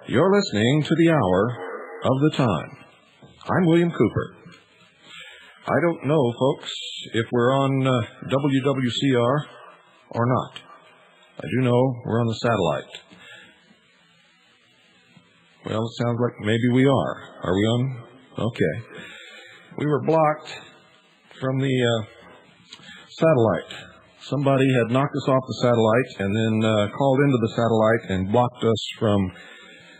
You're listening to the Hour of the Time. I'm William Cooper. I don't know, folks, if we're on WWCR or not. I do know we're on the satellite. Well, it sounds like maybe we are. Are we on? Okay. We were blocked from the satellite. Somebody had knocked us off the satellite and then called into the satellite and blocked us from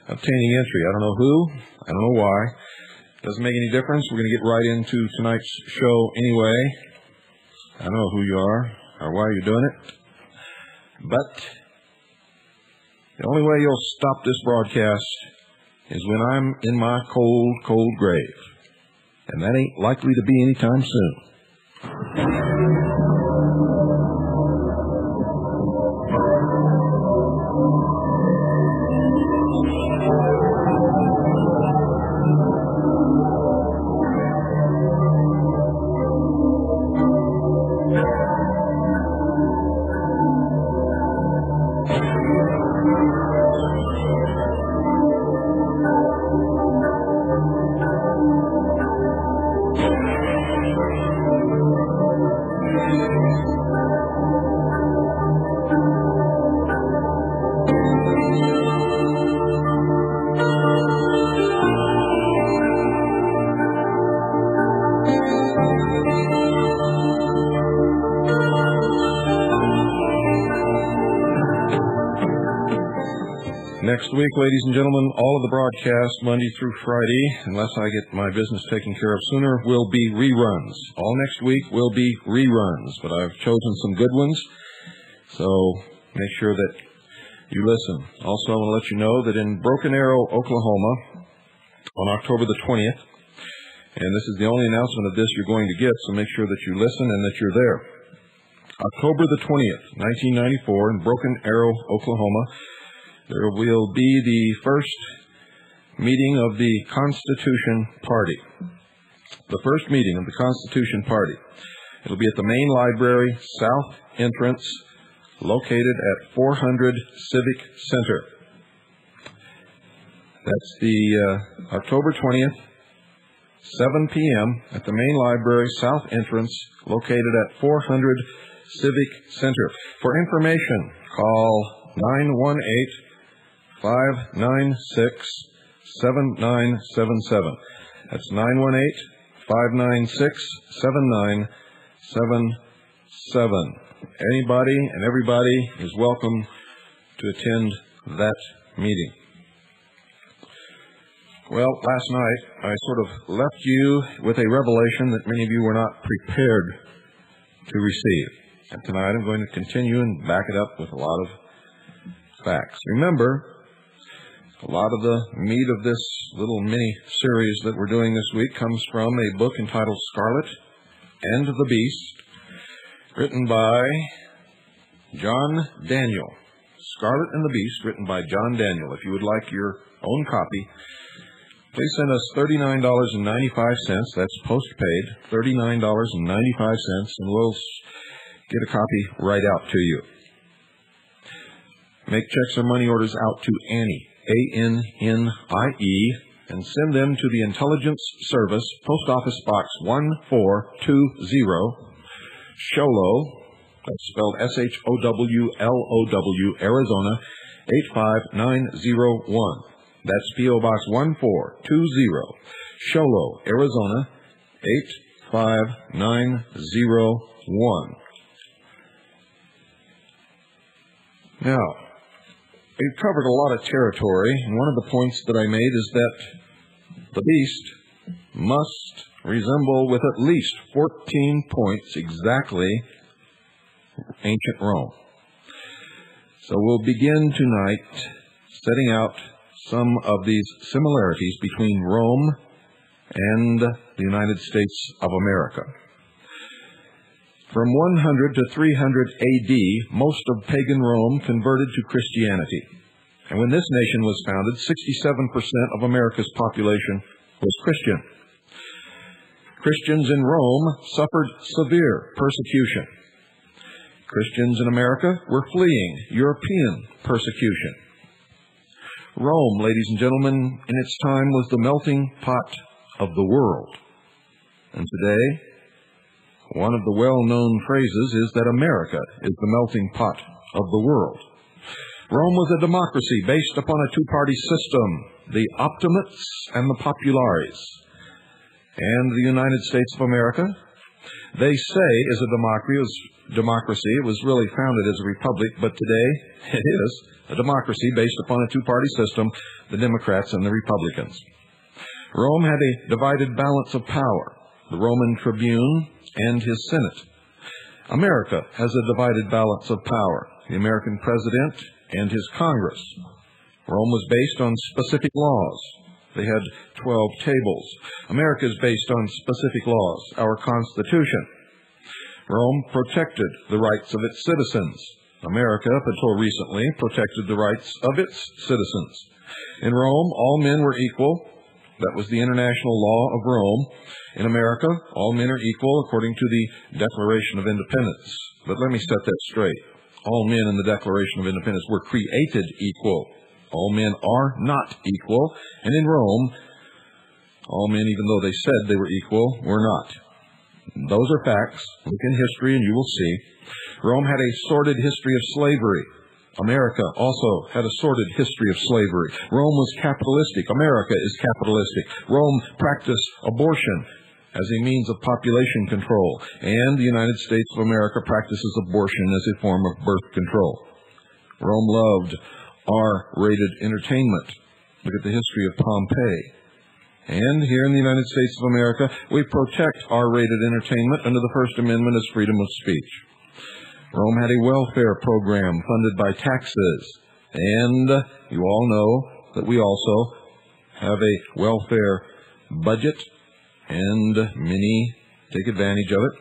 obtaining entry. I don't know who. I don't know why. Doesn't make any difference. We're going to get right into tonight's show anyway. I don't know who you are or why you're doing it. But the only way you'll stop this broadcast is when I'm in my cold, cold grave. And that ain't likely to be anytime soon. Next week, ladies and gentlemen, all of the broadcasts, Monday through Friday, unless I get my business taken care of sooner, will be reruns. All next week will be reruns, but I've chosen some good ones, so make sure that you listen. Also, I want to let you know that in Broken Arrow, Oklahoma, on October the 20th, and this is the only announcement of this you're going to get, so make sure that you listen and that you're there. October the 20th, 1994, in Broken Arrow, Oklahoma, there will be the first meeting of the Constitution Party. The first meeting of the Constitution Party. It'll be at the main library, south entrance, located at 400 Civic Center. That's the October 20th, 7 p.m. at the main library, south entrance, located at 400 Civic Center. For information, call 918-596-7977. That's 918-596-7977. Anybody and everybody is welcome to attend that meeting. Well, last night I sort of left you with a revelation that many of you were not prepared to receive. And tonight I'm going to continue and back it up with a lot of facts. Remember, a lot of the meat of this little mini-series that we're doing this week comes from a book entitled Scarlet and the Beast, written by John Daniel. Scarlet and the Beast, written by John Daniel. If you would like your own copy, please send us $39.95. That's postpaid, $39.95, and we'll get a copy right out to you. Make checks or money orders out to Annie, A-N-N-I-E, and send them to the Intelligence Service, Post Office Box 1420, Sholo, that's spelled S-H-O-W-L-O-W, Arizona, 85901. That's P.O. Box 1420, Sholo, Arizona, 5901. Now, we've covered a lot of territory, and one of the points that I made is that the beast must resemble with at least 14 points exactly ancient Rome. So we'll begin tonight setting out some of these similarities between Rome and the United States of America. From 100 to 300 A.D., most of pagan Rome converted to Christianity. And when this nation was founded, 67% of America's population was Christian. Christians in Rome suffered severe persecution. Christians in America were fleeing European persecution. Rome, ladies and gentlemen, in its time was the melting pot of the world. And today, one of the well-known phrases is that America is the melting pot of the world. Rome was a democracy based upon a two-party system, the optimates and the populares. And the United States of America, they say, is a democracy. It was really founded as a republic, but today it is a democracy based upon a two-party system, the Democrats and the Republicans. Rome had a divided balance of power, the Roman tribune and his Senate. America has a divided balance of power, the American president and his Congress. Rome was based on specific laws. They had 12 tables. America is based on specific laws, our Constitution. Rome protected the rights of its citizens. America, up until recently, protected the rights of its citizens. In Rome, all men were equal. That was the international law of Rome. In America, all men are equal according to the Declaration of Independence. But let me set that straight. All men in the Declaration of Independence were created equal. All men are not equal. And in Rome, all men, even though they said they were equal, were not. Those are facts. Look in history and you will see. Rome had a sordid history of slavery. America also had a sordid history of slavery. Rome was capitalistic. America is capitalistic. Rome practiced abortion as a means of population control. And the United States of America practices abortion as a form of birth control. Rome loved R-rated entertainment. Look at the history of Pompeii. And here in the United States of America, we protect R-rated entertainment under the First Amendment as freedom of speech. Rome had a welfare program funded by taxes. And you all know that we also have a welfare budget, and many take advantage of it.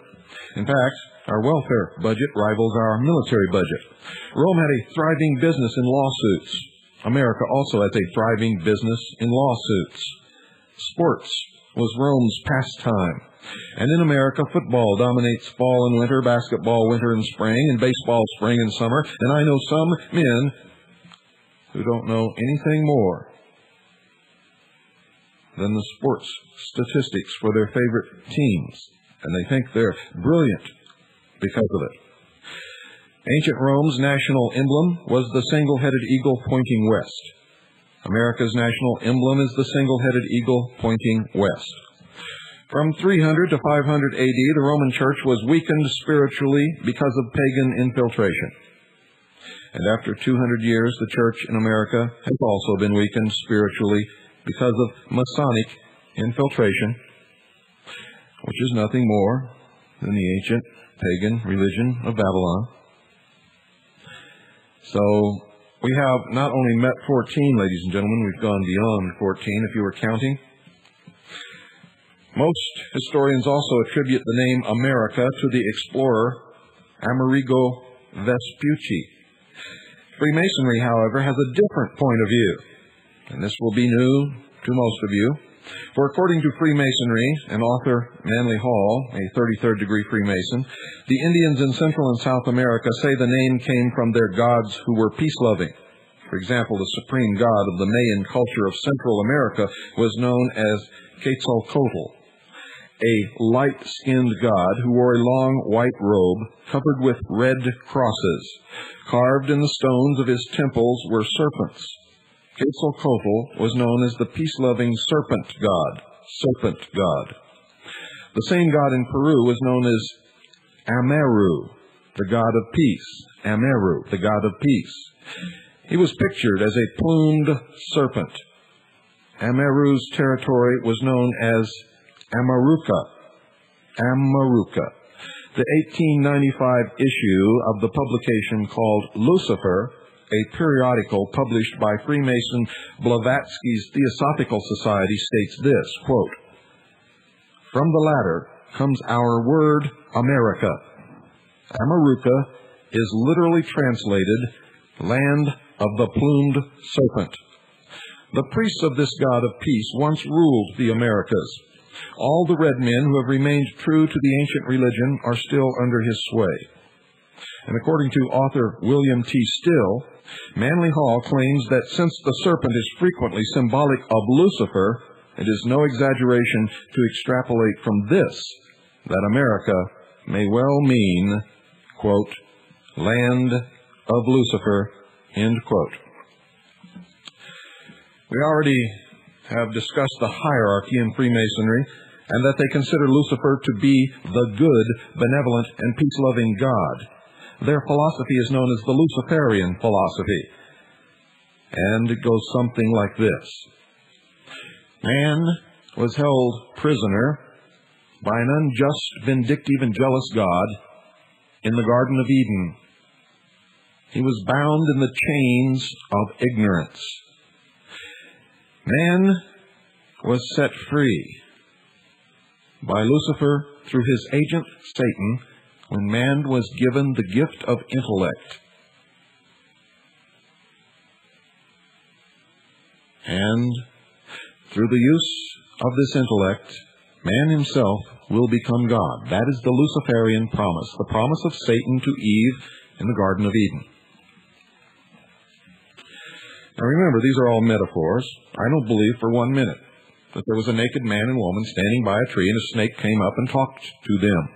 In fact, our welfare budget rivals our military budget. Rome had a thriving business in lawsuits. America also has a thriving business in lawsuits. Sports was Rome's pastime. And in America, football dominates fall and winter, basketball winter and spring, and baseball spring and summer. And I know some men who don't know anything more than the sports statistics for their favorite teams. And they think they're brilliant because of it. Ancient Rome's national emblem was the single-headed eagle pointing west. America's national emblem is the single-headed eagle pointing west. From 300 to 500 A.D., the Roman Church was weakened spiritually because of pagan infiltration. And after 200 years, the Church in America has also been weakened spiritually because of Masonic infiltration, which is nothing more than the ancient pagan religion of Babylon. So we have not only met 14, ladies and gentlemen, we've gone beyond 14 if you were counting. Most historians also attribute the name America to the explorer Amerigo Vespucci. Freemasonry, however, has a different point of view, and this will be new to most of you. For according to Freemasonry and author Manly Hall, a 33rd degree Freemason, the Indians in Central and South America say the name came from their gods who were peace-loving. For example, the supreme god of the Mayan culture of Central America was known as Quetzalcoatl, a light-skinned god who wore a long white robe covered with red crosses. Carved in the stones of his temples were serpents. Quetzalcoatl was known as the peace-loving serpent god. The same god in Peru was known as Ameru, the god of peace. Ameru, the god of peace. He was pictured as a plumed serpent. Ameru's territory was known as Amaruca. Amaruca. The 1895 issue of the publication called Lucifer, a periodical published by Freemason Blavatsky's Theosophical Society, states this, quote, "From the latter comes our word America. Amaruca is literally translated land of the plumed serpent. The priests of this god of peace once ruled the Americas. All the red men who have remained true to the ancient religion are still under his sway." And according to author William T. Still, Manly Hall claims that since the serpent is frequently symbolic of Lucifer, it is no exaggeration to extrapolate from this that America may well mean, quote, land of Lucifer, end quote. We already have discussed the hierarchy in Freemasonry and that they consider Lucifer to be the good, benevolent, and peace-loving God. Their philosophy is known as the Luciferian philosophy, and it goes something like this. Man was held prisoner by an unjust, vindictive, and jealous God in the Garden of Eden. He was bound in the chains of ignorance. Man was set free by Lucifer through his agent Satan when man was given the gift of intellect. And through the use of this intellect, man himself will become God. That is the Luciferian promise, the promise of Satan to Eve in the Garden of Eden. Now remember, these are all metaphors. I don't believe for 1 minute that there was a naked man and woman standing by a tree and a snake came up and talked to them.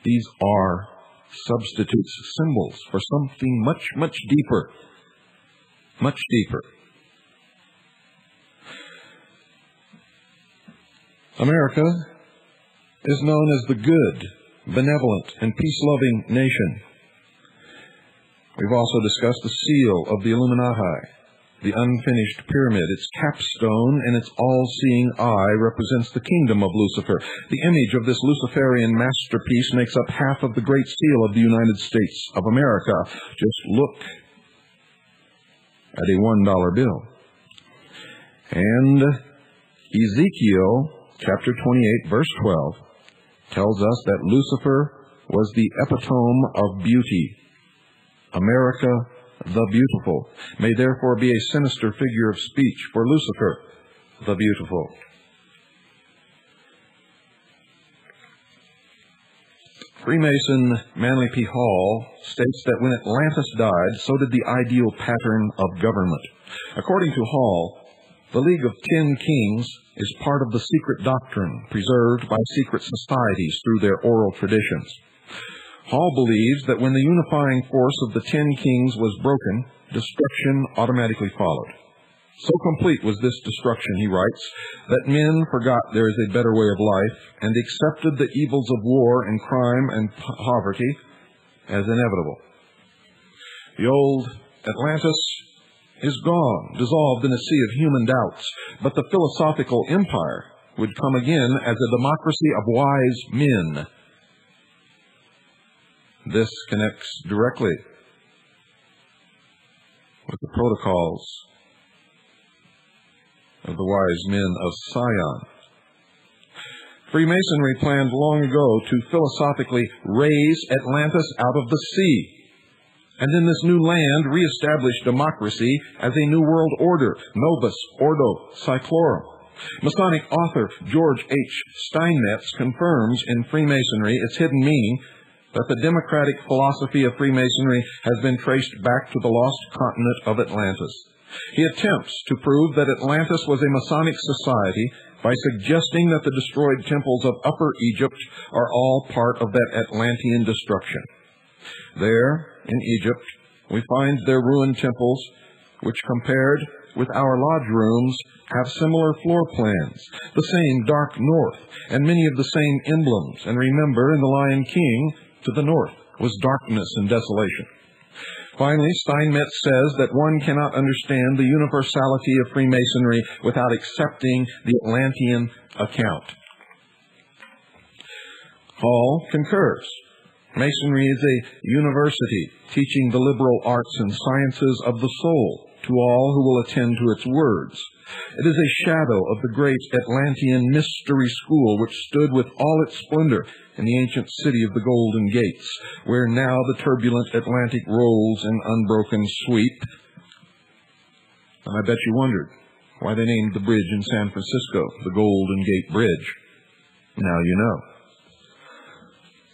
These are substitutes, symbols for something much, much deeper. Much deeper. America is known as the good, benevolent, and peace-loving nation. We've also discussed the seal of the Illuminati, the unfinished pyramid. Its capstone and its all-seeing eye represents the kingdom of Lucifer. The image of this Luciferian masterpiece makes up half of the Great Seal of the United States of America. Just look at a $1 bill. And Ezekiel chapter 28, verse 12, tells us that Lucifer was the epitome of beauty. America, the beautiful, may therefore be a sinister figure of speech for Lucifer, the beautiful. Freemason Manly P. Hall states that when Atlantis died, so did the ideal pattern of government. According to Hall, the League of 10 Kings is part of the secret doctrine preserved by secret societies through their oral traditions. Hall believes that when the unifying force of the 10 kings was broken, destruction automatically followed. So complete was this destruction, he writes, that men forgot there is a better way of life and accepted the evils of war and crime and poverty as inevitable. The old Atlantis is gone, dissolved in a sea of human doubts, but the philosophical empire would come again as a democracy of wise men. This connects directly with the protocols of the wise men of Sion. Freemasonry planned long ago to philosophically raise Atlantis out of the sea, and in this new land reestablish democracy as a new world order, Novus Ordo Seclorum. Masonic author George H. Steinmetz confirms in Freemasonry its hidden meaning that the democratic philosophy of Freemasonry has been traced back to the lost continent of Atlantis. He attempts to prove that Atlantis was a Masonic society by suggesting that the destroyed temples of Upper Egypt are all part of that Atlantean destruction. There, in Egypt, we find their ruined temples, which compared with our lodge rooms have similar floor plans, the same dark north, and many of the same emblems. And remember, in The Lion King, to the north was darkness and desolation. Finally, Steinmetz says that one cannot understand the universality of Freemasonry without accepting the Atlantean account. Hall concurs. Masonry is a university teaching the liberal arts and sciences of the soul to all who will attend to its words. It is a shadow of the great Atlantean mystery school which stood with all its splendor in the ancient city of the Golden Gates, where now the turbulent Atlantic rolls in unbroken sweep. And I bet you wondered why they named the bridge in San Francisco the Golden Gate Bridge. Now you know.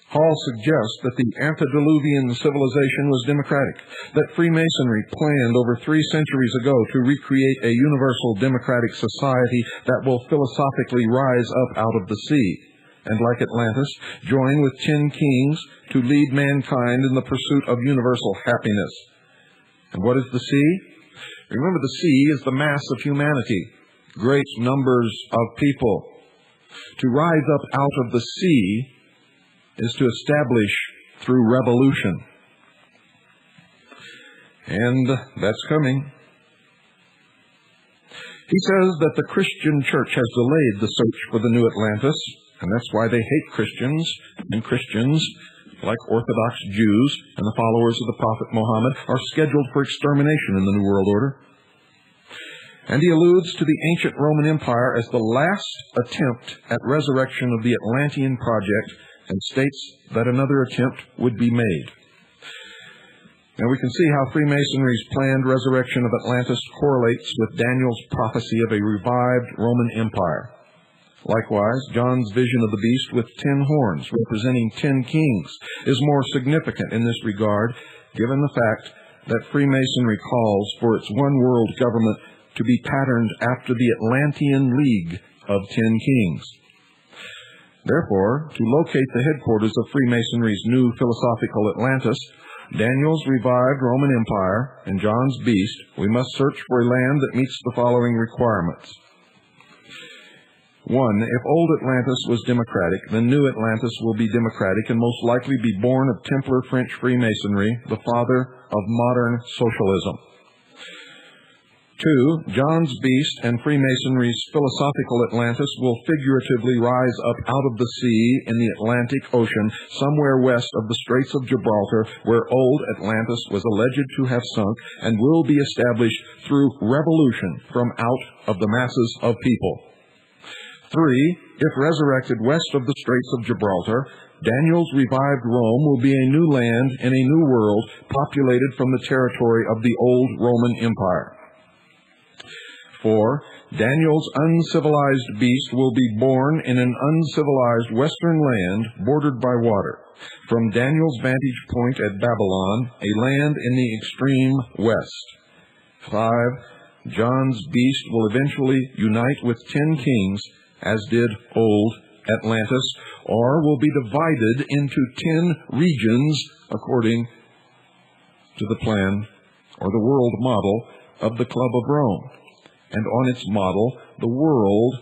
Hall suggests that the antediluvian civilization was democratic, that Freemasonry planned over 3 centuries ago to recreate a universal democratic society that will philosophically rise up out of the sea, and like Atlantis, join with 10 kings to lead mankind in the pursuit of universal happiness. And what is the sea? Remember, the sea is the mass of humanity, great numbers of people. To rise up out of the sea is to establish through revolution. And that's coming. He says that the Christian church has delayed the search for the new Atlantis, and that's why they hate Christians, and Christians, like Orthodox Jews and the followers of the Prophet Muhammad, are scheduled for extermination in the New World Order. And he alludes to the ancient Roman Empire as the last attempt at resurrection of the Atlantean project, and states that another attempt would be made. Now we can see how Freemasonry's planned resurrection of Atlantis correlates with Daniel's prophecy of a revived Roman Empire. Likewise, John's vision of the beast with 10 horns, representing 10 kings, is more significant in this regard, given the fact that Freemasonry calls for its one-world government to be patterned after the Atlantean League of 10 kings. Therefore, to locate the headquarters of Freemasonry's new philosophical Atlantis, Daniel's revived Roman Empire, and John's beast, we must search for a land that meets the following requirements. 1. If old Atlantis was democratic, then new Atlantis will be democratic and most likely be born of Templar French Freemasonry, the father of modern socialism. 2. John's beast and Freemasonry's philosophical Atlantis will figuratively rise up out of the sea in the Atlantic Ocean, somewhere west of the Straits of Gibraltar, where old Atlantis was alleged to have sunk, and will be established through revolution from out of the masses of people. 3. If resurrected west of the Straits of Gibraltar, Daniel's revived Rome will be a new land in a new world, populated from the territory of the old Roman Empire. 4. Daniel's uncivilized beast will be born in an uncivilized western land bordered by water. From Daniel's vantage point at Babylon, a land in the extreme west. 5. John's beast will eventually unite with 10 kings, as did old Atlantis, or will be divided into 10 regions according to the plan or the world model of the Club of Rome. And on its model, the world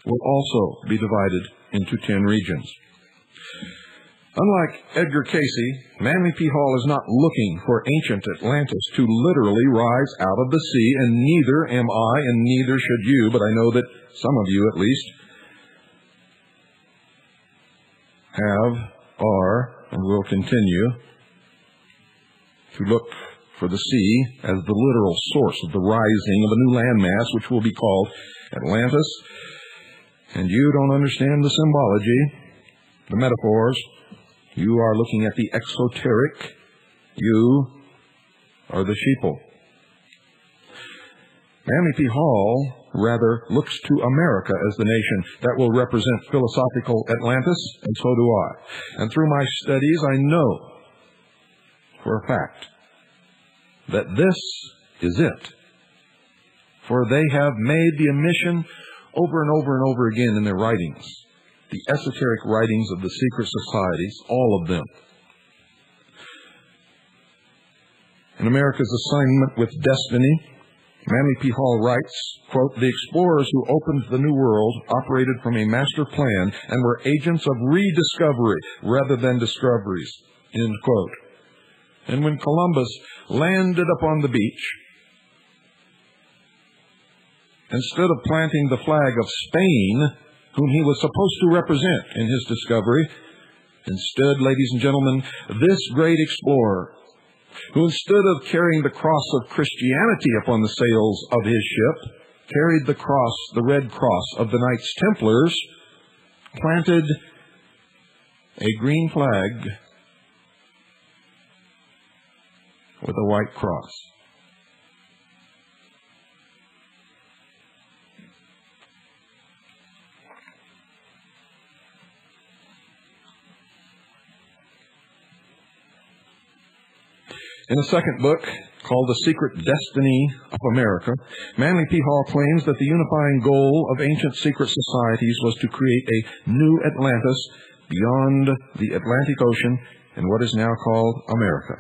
will also be divided into 10 regions. Unlike Edgar Cayce, Manly P. Hall is not looking for ancient Atlantis to literally rise out of the sea, and neither am I, and neither should you, but I know that some of you at least have, are, and will continue to look for the sea as the literal source of the rising of a new landmass, which will be called Atlantis. And you don't understand the symbology, the metaphors. You are looking at the exoteric. You are the sheeple. Manly P. Hall rather looks to America as the nation that will represent philosophical Atlantis, and so do I. And through my studies, I know for a fact that this is it. For they have made the omission over and over and over again in their writings, the esoteric writings of the secret societies, all of them. In America's assignment with destiny, Manly P. Hall writes, quote, "The explorers who opened the New World operated from a master plan and were agents of rediscovery rather than discoveries," end quote. And when Columbus landed upon the beach, instead of planting the flag of Spain, whom he was supposed to represent in his discovery, instead, ladies and gentlemen, this great explorer, who instead of carrying the cross of Christianity upon the sails of his ship, carried the cross, the red cross of the Knights Templars, planted a green flag with a white cross. In a second book, called The Secret Destiny of America, Manly P. Hall claims that the unifying goal of ancient secret societies was to create a new Atlantis beyond the Atlantic Ocean in what is now called America.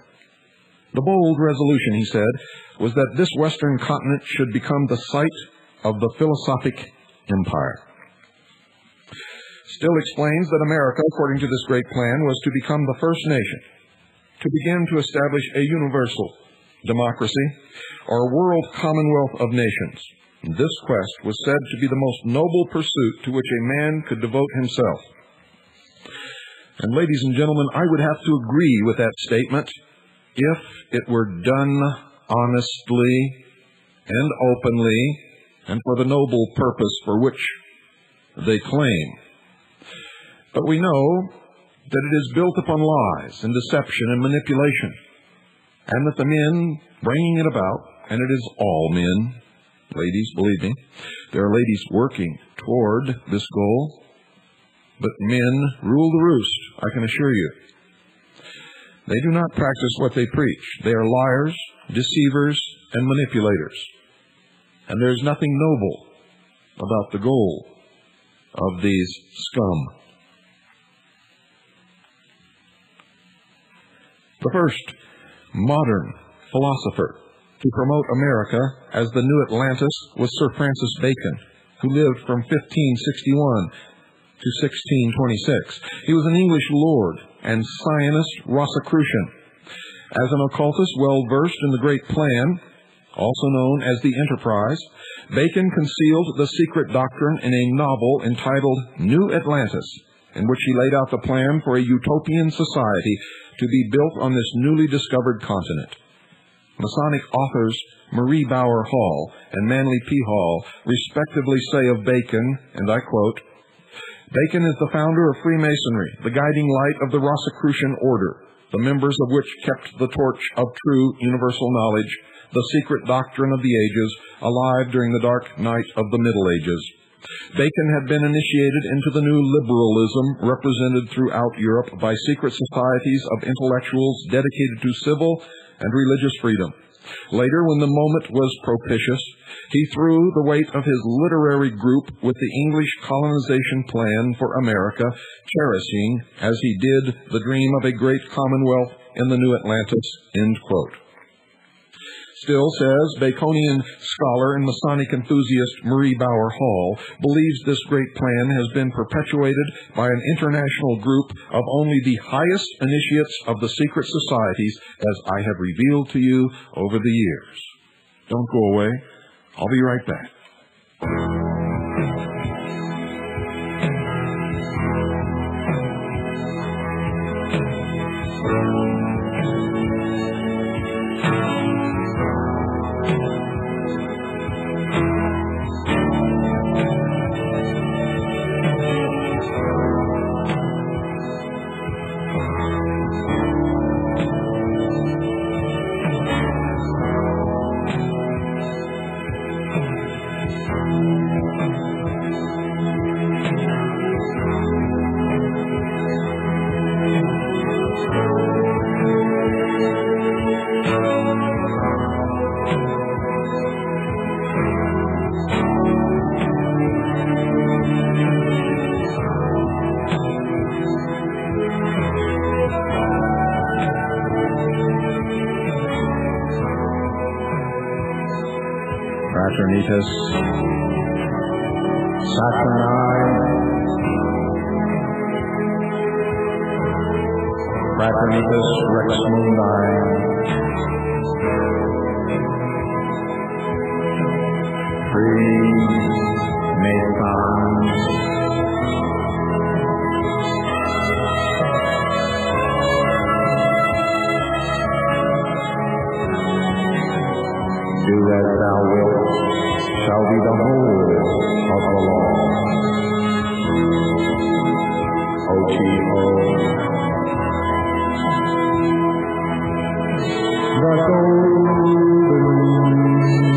The bold resolution, he said, was that this western continent should become the site of the philosophic empire. Still explains that America, according to this great plan, was to become the first nation to begin to establish a universal democracy or world commonwealth of nations. This quest was said to be the most noble pursuit to which a man could devote himself. And ladies and gentlemen, I would have to agree with that statement if it were done honestly and openly and for the noble purpose for which they claim. But we know that it is built upon lies and deception and manipulation, and that the men bringing it about, and it is all men, ladies, believe me, there are ladies working toward this goal, but men rule the roost, I can assure you. They do not practice what they preach. They are liars, deceivers, and manipulators. And there's nothing noble about the goal of these scum. The first modern philosopher to promote America as the new Atlantis was Sir Francis Bacon, who lived from 1561 to 1626. He was an English lord and Zionist Rosicrucian. As an occultist well-versed in the Great Plan, also known as the Enterprise, Bacon concealed the secret doctrine in a novel entitled New Atlantis, in which he laid out the plan for a utopian society to be built on this newly discovered continent. Masonic authors Marie Bauer Hall and Manly P. Hall respectively say of Bacon, and I quote, "Bacon is the founder of Freemasonry, the guiding light of the Rosicrucian order, the members of which kept the torch of true universal knowledge, the secret doctrine of the ages, alive during the dark night of the Middle Ages. Bacon had been initiated into the new liberalism represented throughout Europe by secret societies of intellectuals dedicated to civil and religious freedom. Later, when the moment was propitious, he threw the weight of his literary group with the English colonization plan for America, cherishing, as he did, the dream of a great commonwealth in the new Atlantis," end quote. Still, says Baconian scholar and Masonic enthusiast Marie Bauer Hall, believes this great plan has been perpetuated by an international group of only the highest initiates of the secret societies, as I have revealed to you over the years. Don't go away. I'll be right back. Fraternitas Saturni, Fraternitas Rex Mundi, Freemasons, do as thou wilt shall be the whole of the law. O-T-O. The golden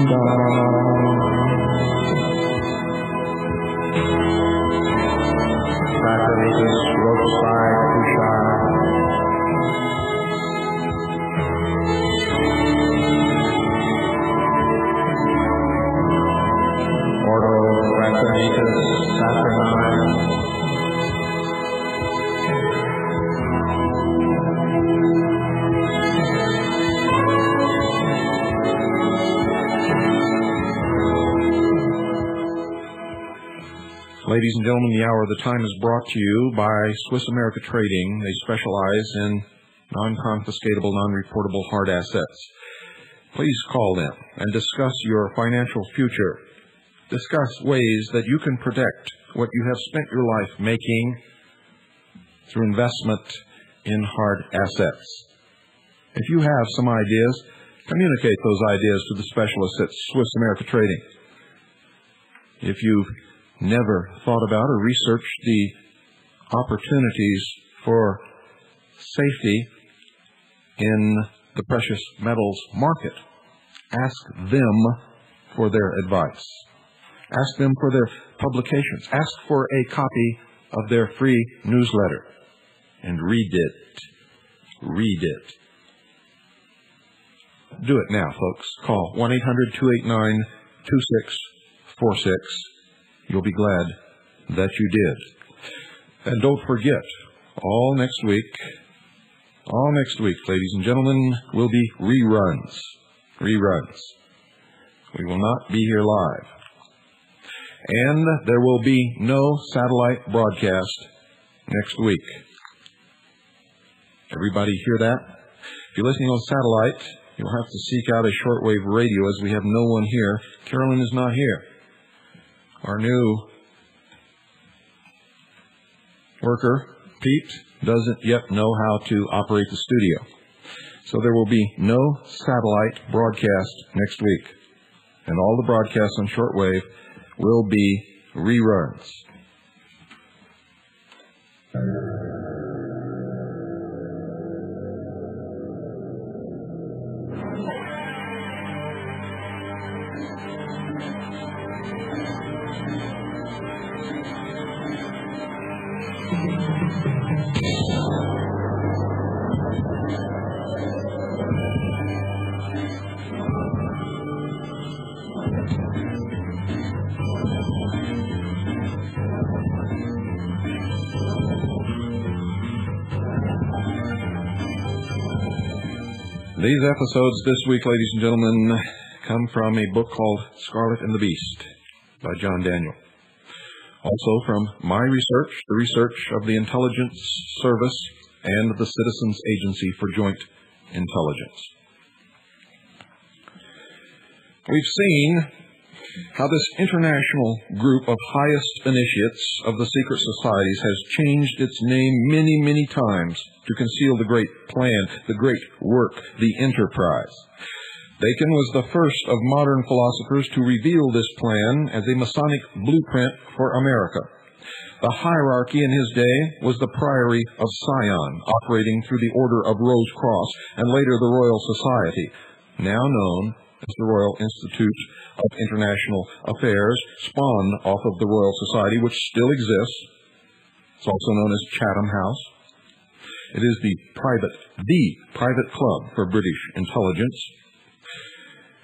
dawn. Fraternitas roadside Cruciate. Ordo Fraternitas Saturni. Ladies and gentlemen, the hour of the time is brought to you by Swiss America Trading. They specialize in non-confiscatable, non-reportable hard assets. Please call them and discuss your financial future. Discuss ways that you can protect what you have spent your life making through investment in hard assets. If you have some ideas, communicate those ideas to the specialists at Swiss America Trading. If you've never thought about or researched the opportunities for safety in the precious metals market, ask them for their advice. Ask them for their publications. Ask for a copy of their free newsletter and read it. Read it. Do it now, folks. Call 1-800-289-2646. You'll be glad that you did. And don't forget, all next week, ladies and gentlemen, will be reruns. Reruns. We will not be here live. And there will be no satellite broadcast next week. Everybody hear that? If you're listening on satellite, you'll have to seek out a shortwave radio as we have no one here. Carolyn is not here. Our new worker, Pete, doesn't yet know how to operate the studio. So there will be no satellite broadcast next week. And all the broadcasts on shortwave will be reruns. These episodes this week, ladies and gentlemen, come from a book called Scarlet and the Beast by John Daniel. Also from my research, the research of the Intelligence Service and the Citizens Agency for Joint Intelligence. We've seen how this international group of highest initiates of the secret societies has changed its name many, many times to conceal the great plan, the great work, the enterprise. Bacon was the first of modern philosophers to reveal this plan as a Masonic blueprint for America. The hierarchy in his day was the Priory of Sion, operating through the Order of Rose Cross, and later the Royal Society, now known as the Royal Institute of International Affairs, spawned off of the Royal Society, which still exists. It's also known as Chatham House. It is the private club for British intelligence.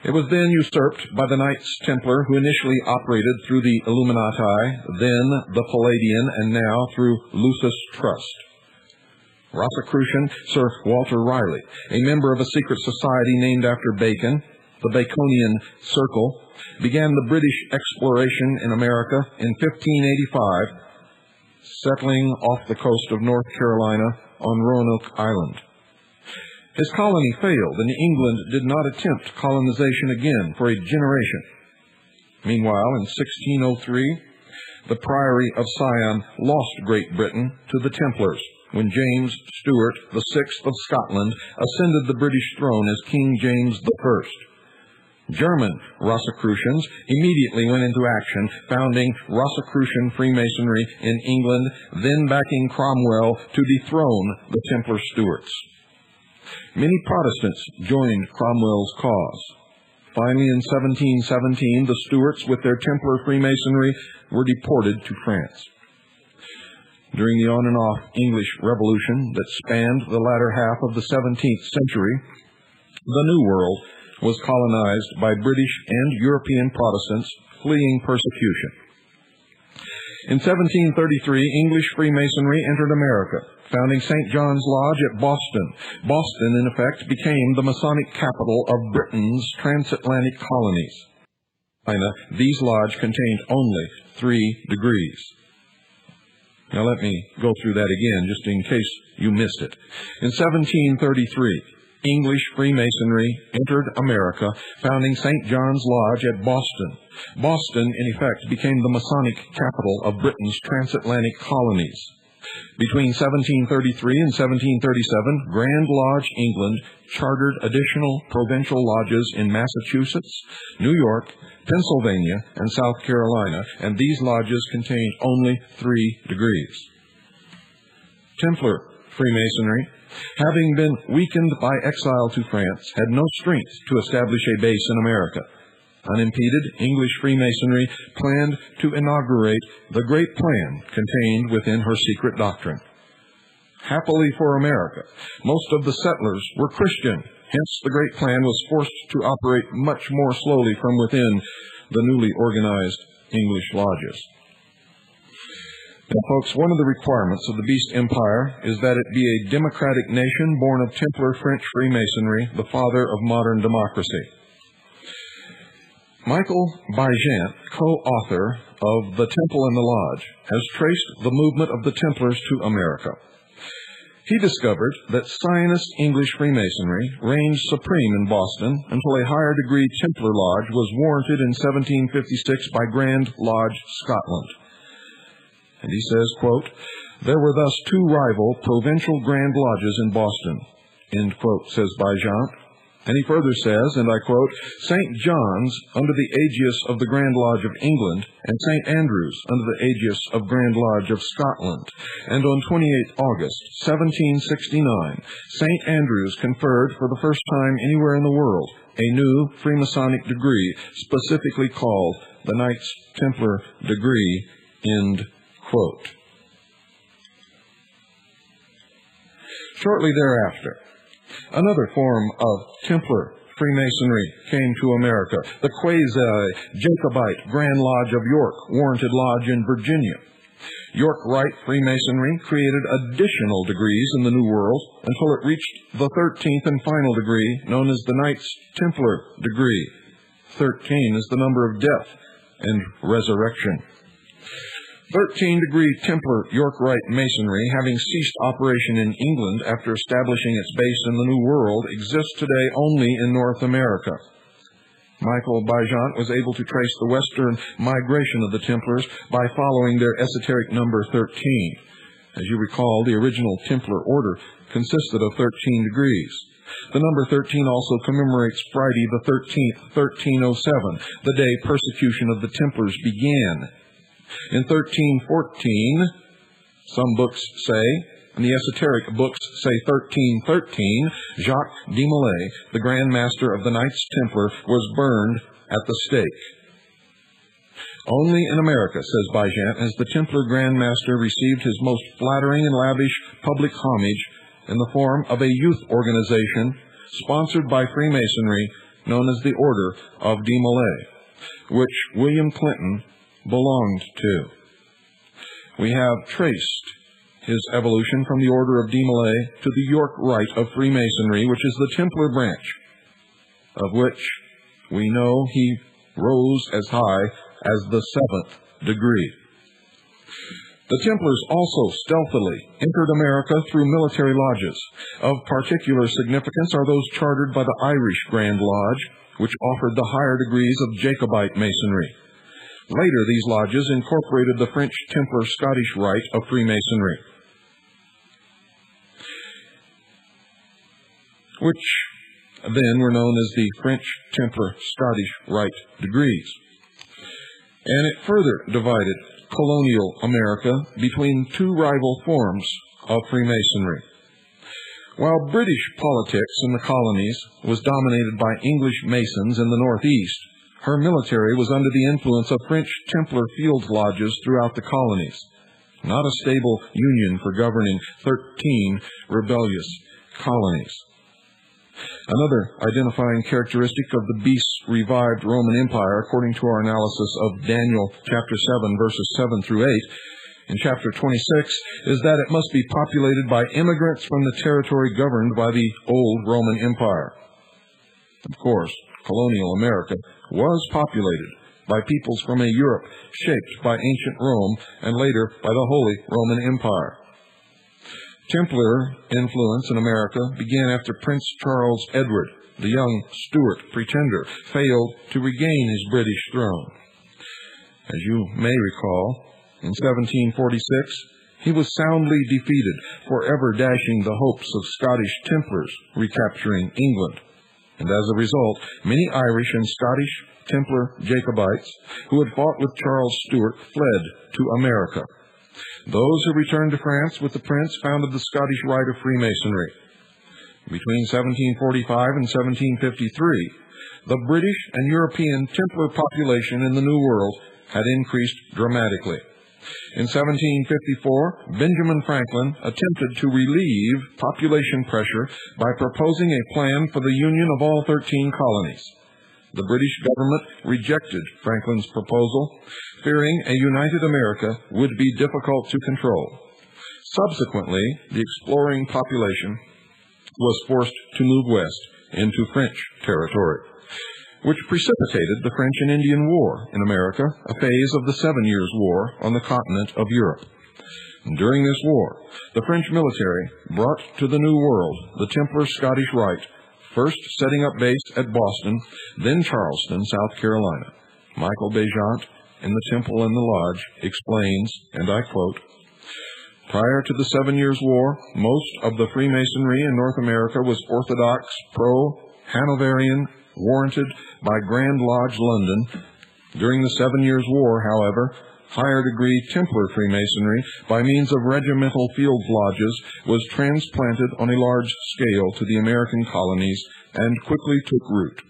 It was then usurped by the Knights Templar, who initially operated through the Illuminati, then the Palladian, and now through Lucis Trust. Rosicrucian Sir Walter Raleigh, a member of a secret society named after Bacon, the Baconian Circle, began the British exploration in America in 1585, settling off the coast of North Carolina on Roanoke Island. His colony failed, and England did not attempt colonization again for a generation. Meanwhile, in 1603, the Priory of Sion lost Great Britain to the Templars when James Stuart VI of Scotland ascended the British throne as King James I. German Rosicrucians immediately went into action, founding Rosicrucian Freemasonry in England, then backing Cromwell to dethrone the Templar Stuarts. Many Protestants joined Cromwell's cause. Finally, in 1717, the Stuarts, with their Templar Freemasonry, were deported to France. During the on-and-off English Revolution that spanned the latter half of the 17th century, the New World was colonized by British and European Protestants fleeing persecution. In 1733, English Freemasonry entered America, founding St. John's Lodge at Boston. Boston, in effect, became the Masonic capital of Britain's transatlantic colonies. These lodges contained only 3 degrees. Now let me go through that again, just in case you missed it. In 1733, English Freemasonry entered America, founding St. John's Lodge at Boston. Boston, in effect, became the Masonic capital of Britain's transatlantic colonies. Between 1733 and 1737, Grand Lodge England chartered additional provincial lodges in Massachusetts, New York, Pennsylvania, and South Carolina, and these lodges contained only 3 degrees. Templar Freemasonry, having been weakened by exile to France, had no strength to establish a base in America. Unimpeded, English Freemasonry planned to inaugurate the great plan contained within her secret doctrine. Happily for America, most of the settlers were Christian. Hence, the great plan was forced to operate much more slowly from within the newly organized English lodges. Now, folks, one of the requirements of the Beast Empire is that it be a democratic nation born of Templar French Freemasonry, the father of modern democracy. Michael Bygant, co-author of The Temple and the Lodge, has traced the movement of the Templars to America. He discovered that Zionist English Freemasonry reigned supreme in Boston until a higher degree Templar Lodge was warranted in 1756 by Grand Lodge Scotland. And he says, quote, "There were thus 2 rival provincial Grand Lodges in Boston," end quote, says Bygant. And he further says, and I quote, "St. John's under the aegis of the Grand Lodge of England, and St. Andrew's under the aegis of Grand Lodge of Scotland. And on 28 August 1769, St. Andrew's conferred for the first time anywhere in the world a new Freemasonic degree, specifically called the Knights Templar degree," end quote. Shortly thereafter, another form of Templar Freemasonry came to America, the quasi-Jacobite Grand Lodge of York, Warranted Lodge in Virginia. York Rite Freemasonry created additional degrees in the New World until it reached the 13th and final degree, known as the Knights Templar degree. 13 is the number of death and resurrection. 13-degree Templar York Rite Masonry, having ceased operation in England after establishing its base in the New World, exists today only in North America. Michael Bygant was able to trace the western migration of the Templars by following their esoteric number 13. As you recall, the original Templar order consisted of 13 degrees. The number 13 also commemorates Friday the 13th, 1307, the day persecution of the Templars began. In 1314, some books say, and the esoteric books say 1313, Jacques de Molay, the Grand Master of the Knights Templar, was burned at the stake. Only in America, says Bygant, has the Templar Grand Master received his most flattering and lavish public homage in the form of a youth organization sponsored by Freemasonry known as the Order of de Molay, which William Clinton belonged to. We have traced his evolution from the Order of de Molay to the York Rite of Freemasonry, which is the Templar branch, of which we know he rose as high as the 7th degree. The Templars also stealthily entered America through military lodges. Of particular significance are those chartered by the Irish Grand Lodge, which offered the higher degrees of Jacobite Masonry. Later, these lodges incorporated the French Templar Scottish Rite of Freemasonry, which then were known as the French Templar Scottish Rite degrees. And it further divided colonial America between two rival forms of Freemasonry. While British politics in the colonies was dominated by English Masons in the Northeast, her military was under the influence of French Templar field lodges throughout the colonies, not a stable union for governing 13 rebellious colonies. Another identifying characteristic of the beast's revived Roman Empire, according to our analysis of Daniel chapter 7, verses 7 through 8, in chapter 26, is that it must be populated by immigrants from the territory governed by the old Roman Empire. Of course, colonial America was populated by peoples from a Europe shaped by ancient Rome and later by the Holy Roman Empire. Templar influence in America began after Prince Charles Edward, the young Stuart pretender, failed to regain his British throne. As you may recall, in 1746, he was soundly defeated, forever dashing the hopes of Scottish Templars recapturing England. And as a result, many Irish and Scottish Templar Jacobites who had fought with Charles Stuart fled to America. Those who returned to France with the prince founded the Scottish Rite of Freemasonry. Between 1745 and 1753, the British and European Templar population in the New World had increased dramatically. In 1754, Benjamin Franklin attempted to relieve population pressure by proposing a plan for the union of all 13 colonies. The British government rejected Franklin's proposal, fearing a united America would be difficult to control. Subsequently, the exploring population was forced to move west into French territory, which precipitated the French and Indian War in America, a phase of the 7 Years' War on the continent of Europe. During this war, the French military brought to the New World the Templar Scottish Rite, first setting up base at Boston, then Charleston, South Carolina. Michael Bejant, in The Temple and the Lodge, explains, and I quote, "Prior to the 7 Years' War, most of the Freemasonry in North America was orthodox, pro-Hanoverian, warranted by Grand Lodge London. During the 7 Years' War, however, higher-degree Templar Freemasonry, by means of regimental field lodges, was transplanted on a large scale to the American colonies and quickly took root.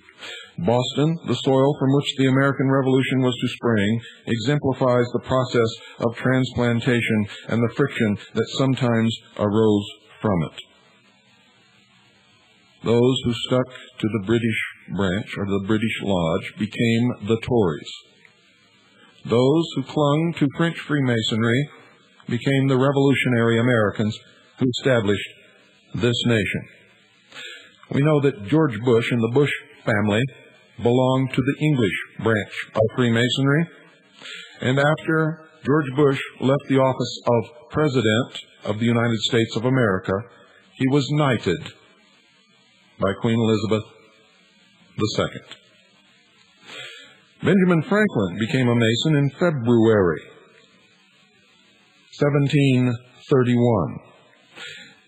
Boston, the soil from which the American Revolution was to spring, exemplifies the process of transplantation and the friction that sometimes arose from it." Those who stuck to the British branch or the British Lodge became the Tories. Those who clung to French Freemasonry became the revolutionary Americans who established this nation. We know that George Bush and the Bush family belonged to the English branch of Freemasonry, and after George Bush left the office of President of the United States of America, he was knighted by Queen Elizabeth II. Benjamin Franklin became a Mason in February 1731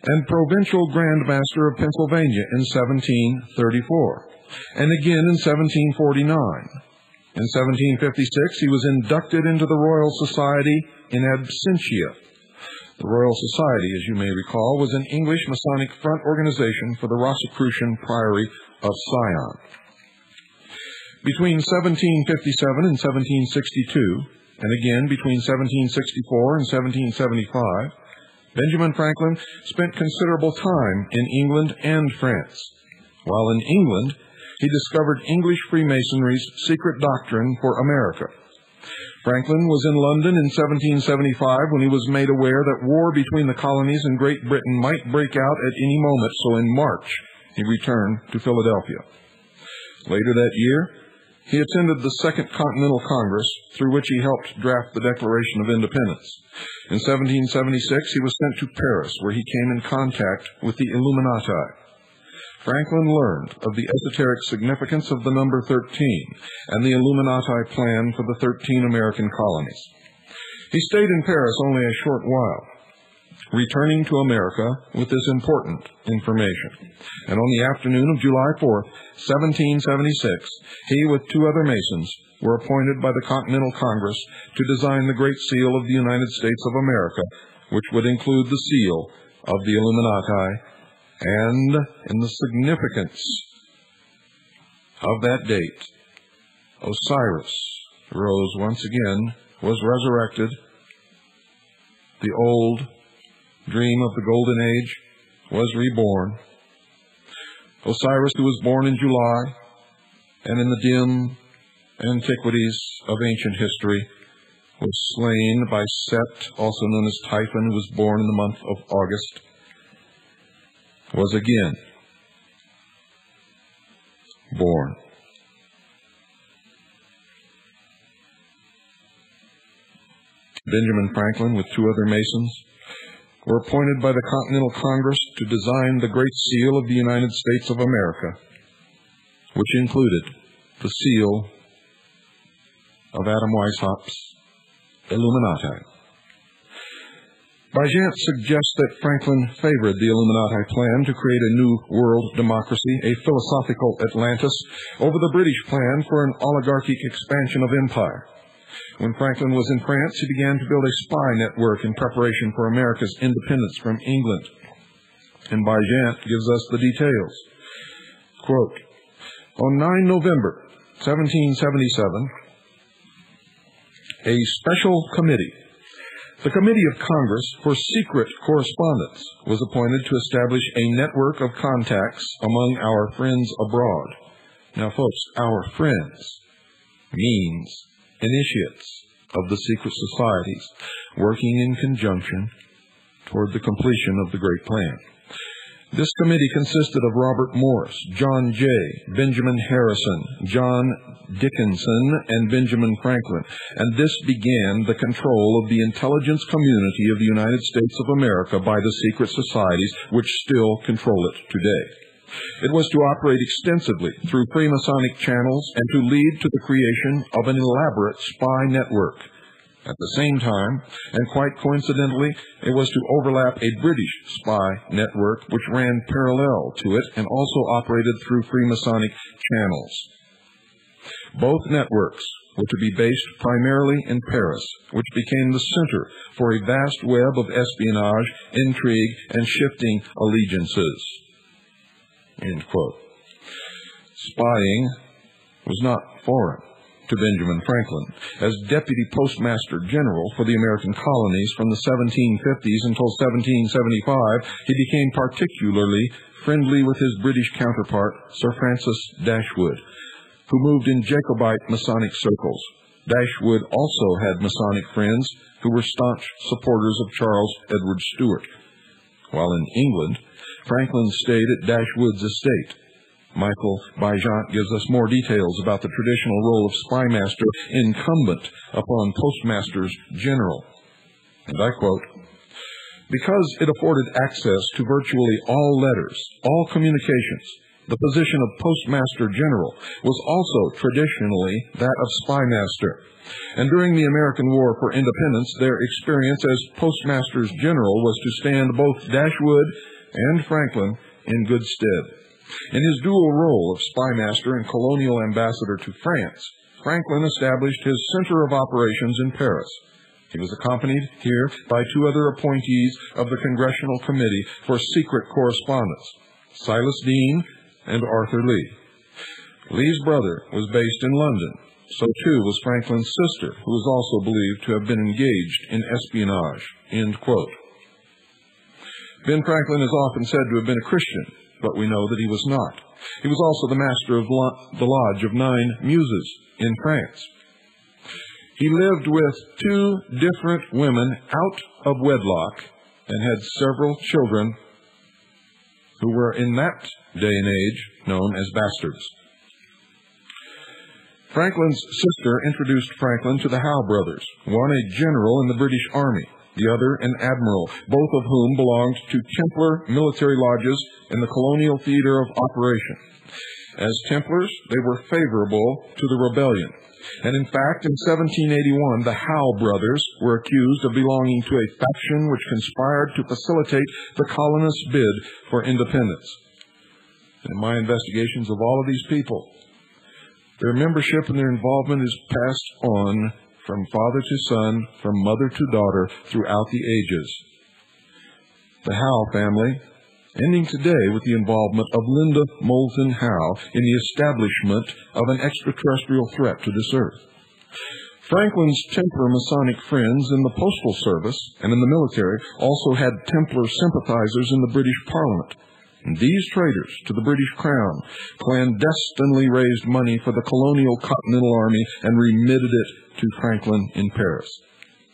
and Provincial Grand Master of Pennsylvania in 1734, and again in 1749. In 1756, he was inducted into the Royal Society in absentia. The Royal Society, as you may recall, was an English Masonic front organization for the Rosicrucian Priory of Sion. Between 1757 and 1762, and again between 1764 and 1775, Benjamin Franklin spent considerable time in England and France. While in England, he discovered English Freemasonry's secret doctrine for America. Franklin was in London in 1775 when he was made aware that war between the colonies and Great Britain might break out at any moment, so in March he returned to Philadelphia. Later that year, He attended the Second Continental Congress, through which he helped draft the Declaration of Independence. In 1776, he was sent to Paris, where he came in contact with the Illuminati. Franklin learned of the esoteric significance of the number 13 and the Illuminati plan for the 13 American colonies. He stayed in Paris only a short while, returning to America with this important information. And on the afternoon of July 4th, 1776, he with two other Masons were appointed by the Continental Congress to design the Great Seal of the United States of America, which would include the seal of the Illuminati. And in the significance of that date, Osiris rose once again, was resurrected. The old dream of the Golden Age was reborn. Osiris, who was born in July, and in the dim antiquities of ancient history, was slain by Set, also known as Typhon, who was born in the month of August, was again born. Benjamin Franklin, with two other Masons, were appointed by the Continental Congress to design the Great Seal of the United States of America, which included the seal of Adam Weishaupt's Illuminati. Bagent suggests that Franklin favored the Illuminati plan to create a new world democracy, a philosophical Atlantis, over the British plan for an oligarchic expansion of empire. When Franklin was in France, he began to build a spy network in preparation for America's independence from England. And Bagent gives us the details. Quote, on 9 November 1777, a special committee, the Committee of Congress for Secret Correspondence, was appointed to establish a network of contacts among our friends abroad. Now, folks, our friends means initiates of the secret societies working in conjunction toward the completion of the great plan. This committee consisted of Robert Morris, John Jay, Benjamin Harrison, John Dickinson, and Benjamin Franklin, and this began the control of the intelligence community of the United States of America by the secret societies which still control it today. It was to operate extensively through Freemasonic channels and to lead to the creation of an elaborate spy network. At the same time, and quite coincidentally, it was to overlap a British spy network which ran parallel to it and also operated through Freemasonic channels. Both networks were to be based primarily in Paris, which became the center for a vast web of espionage, intrigue, and shifting allegiances. End quote. Spying was not foreign to Benjamin Franklin. As Deputy Postmaster General for the American colonies from the 1750s until 1775, he became particularly friendly with his British counterpart, Sir Francis Dashwood, who moved in Jacobite Masonic circles. Dashwood also had Masonic friends who were staunch supporters of Charles Edward Stuart. While in England, Franklin stayed at Dashwood's estate. Michael Bagent gives us more details about the traditional role of spymaster incumbent upon postmasters general. And I quote, because it afforded access to virtually all letters, all communications, the position of postmaster general was also traditionally that of spymaster. And during the American War for Independence, their experience as postmasters general was to stand both Dashwood and Franklin in good stead. In his dual role of spymaster and colonial ambassador to France, Franklin established his center of operations in Paris. He was accompanied here by two other appointees of the Congressional Committee for Secret Correspondence, Silas Deane and Arthur Lee. Lee's brother was based in London. So too was Franklin's sister, who was also believed to have been engaged in espionage. End quote. Ben Franklin is often said to have been a Christian, but we know that he was not. He was also the master of the Lodge of 9 Muses in France. He lived with 2 different women out of wedlock and had several children who were in that day and age known as bastards. Franklin's sister introduced Franklin to the Howe brothers, one a general in the British Army, the other an admiral, both of whom belonged to Templar military lodges in the colonial theater of operation. As Templars, they were favorable to the rebellion, and in fact, in 1781, the Howe brothers were accused of belonging to a faction which conspired to facilitate the colonists' bid for independence. In my investigations of all of these people, their membership and their involvement is passed on from father to son, from mother to daughter, throughout the ages. The Howe family, ending today with the involvement of Linda Moulton Howe in the establishment of an extraterrestrial threat to this earth. Franklin's Templar Masonic friends in the postal service and in the military also had Templar sympathizers in the British Parliament. And these traitors to the British Crown clandestinely raised money for the colonial Continental Army and remitted it to Franklin in Paris.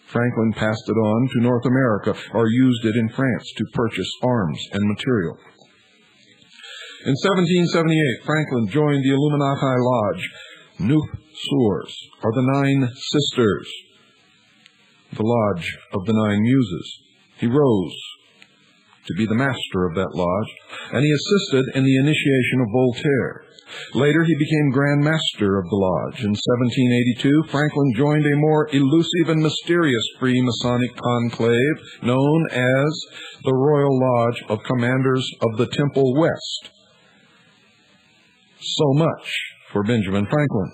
Franklin passed it on to North America or used it in France to purchase arms and material. In 1778, Franklin joined the Illuminati Lodge, Neuf Soeurs, or the Nine Sisters, the Lodge of the Nine Muses. He rose to be the master of that lodge, and he assisted in the initiation of Voltaire. Later, he became Grand Master of the Lodge. In 1782, Franklin joined a more elusive and mysterious Freemasonic conclave known as the Royal Lodge of Commanders of the Temple West. So much for Benjamin Franklin.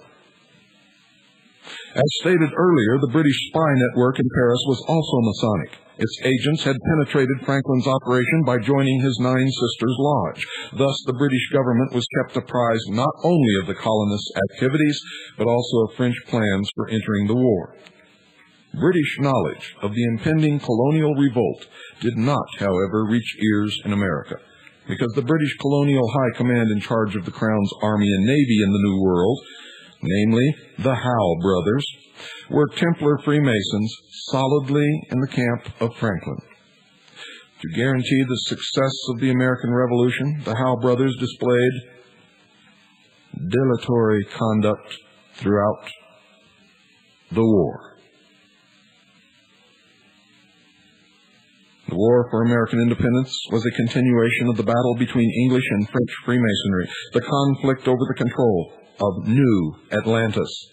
As stated earlier, the British spy network in Paris was also Masonic. Its agents had penetrated Franklin's operation by joining his Nine Sisters Lodge. Thus, the British government was kept apprised not only of the colonists' activities, but also of French plans for entering the war. British knowledge of the impending colonial revolt did not, however, reach ears in America, because the British colonial high command in charge of the Crown's army and navy in the New World, namely the Howe brothers, were Templar Freemasons solidly in the camp of Franklin. To guarantee the success of the American Revolution, the Howe brothers displayed dilatory conduct throughout the war. The War for American Independence was a continuation of the battle between English and French Freemasonry, the conflict over the control of New Atlantis.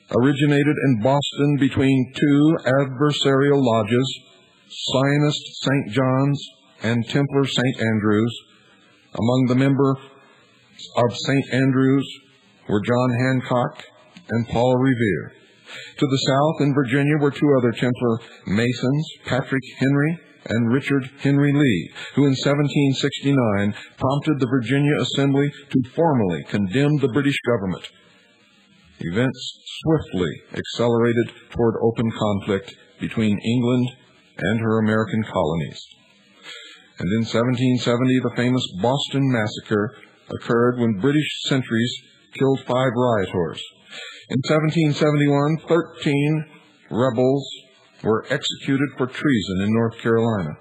Originated in Boston between two adversarial lodges, Zionist St. John's and Templar St. Andrews. Among the members of St. Andrews were John Hancock and Paul Revere. To the south in Virginia were two other Templar Masons, Patrick Henry and Richard Henry Lee, who in 1769 prompted the Virginia Assembly to formally condemn the British government. Events swiftly accelerated toward open conflict between England and her American colonies. And in 1770, the famous Boston Massacre occurred when British sentries killed 5 rioters. In 1771, 13 rebels were executed for treason in North Carolina.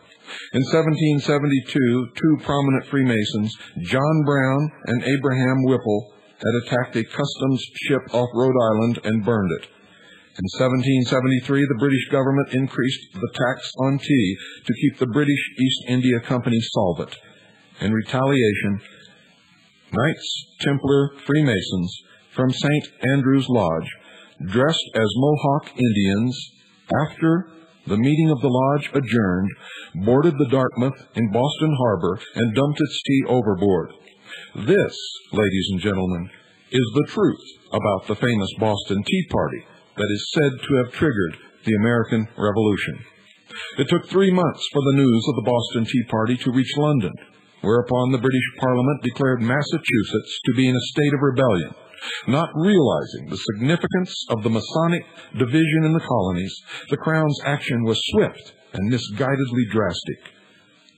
In 1772, 2 prominent Freemasons, John Brown and Abraham Whipple, had attacked a customs ship off Rhode Island and burned it. In 1773, the British government increased the tax on tea to keep the British East India Company solvent. In retaliation, Knights Templar Freemasons from St. Andrew's Lodge, dressed as Mohawk Indians, after the meeting of the lodge adjourned, boarded the Dartmouth in Boston Harbor and dumped its tea overboard. This, ladies and gentlemen, is the truth about the famous Boston Tea Party that is said to have triggered the American Revolution. It took 3 months for the news of the Boston Tea Party to reach London, whereupon the British Parliament declared Massachusetts to be in a state of rebellion. Not realizing the significance of the Masonic division in the colonies, the Crown's action was swift and misguidedly drastic.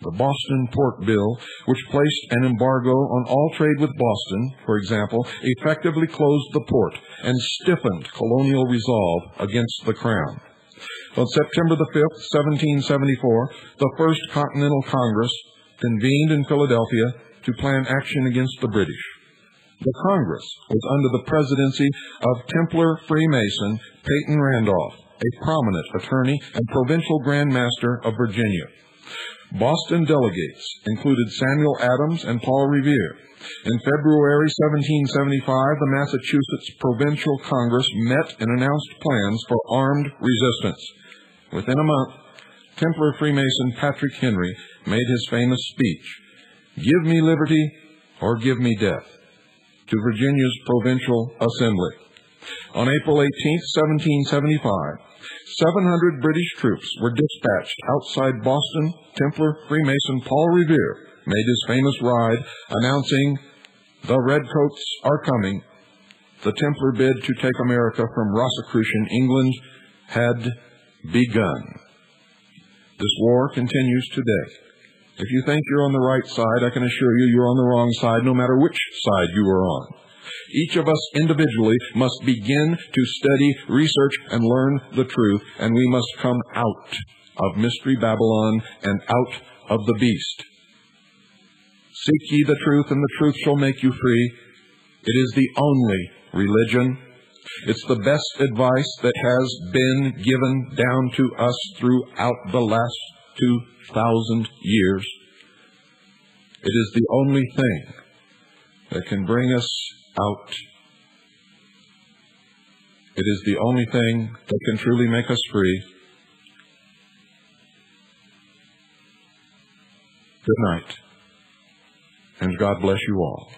The Boston Port Bill, which placed an embargo on all trade with Boston, for example, effectively closed the port and stiffened colonial resolve against the Crown. On September the 5th, 1774, the First Continental Congress convened in Philadelphia to plan action against the British. The Congress was under the presidency of Templar Freemason Peyton Randolph, a prominent attorney and provincial Grand Master of Virginia. Boston delegates included Samuel Adams and Paul Revere. In February 1775, the Massachusetts Provincial Congress met and announced plans for armed resistance. Within a month, Templar Freemason Patrick Henry made his famous speech, "Give me liberty or give me death," to Virginia's Provincial Assembly. On April 18, 1775, 700 British troops were dispatched outside Boston. Templar Freemason Paul Revere made his famous ride announcing, "The Redcoats are coming." The Templar bid to take America from Rosicrucian England had begun. This war continues today. If you think you're on the right side, I can assure you you're on the wrong side, no matter which side you are on. Each of us individually must begin to study, research, and learn the truth, and we must come out of Mystery Babylon and out of the beast. Seek ye the truth, and the truth shall make you free. It is the only religion. It's the best advice that has been given down to us throughout the last 2,000 years. It is the only thing that can bring us out. It is the only thing that can truly make us free. Good night, and God bless you all.